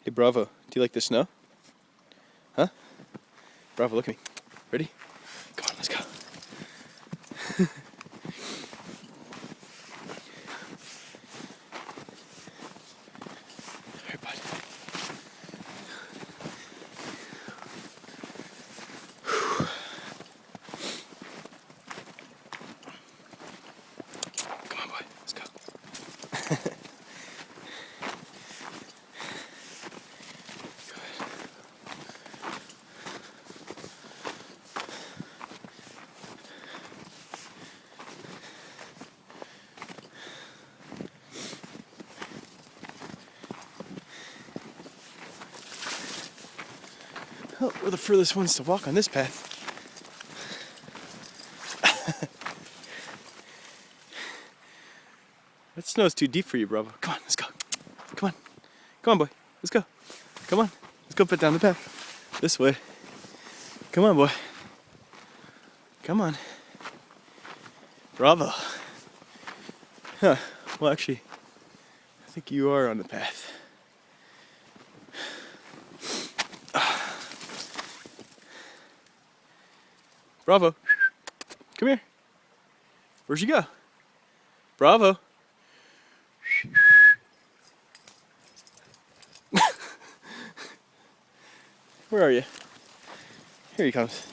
Hey, Bravo, do you like the snow? Huh? Bravo, look at me. Ready? Come on, let's go. Alright, bud. Come on, boy, let's go. Oh, we're the furthest ones to walk on this path. That snow's too deep for you, Bravo. Come on, let's go. Come on. Come on, boy. Let's go. Come on. Let's go put down the path. This way. Come on, boy. Come on. Bravo. Huh. Well, actually, I think you are on the path. Bravo. Come here. Where'd you go? Bravo. Where are you? Here he comes.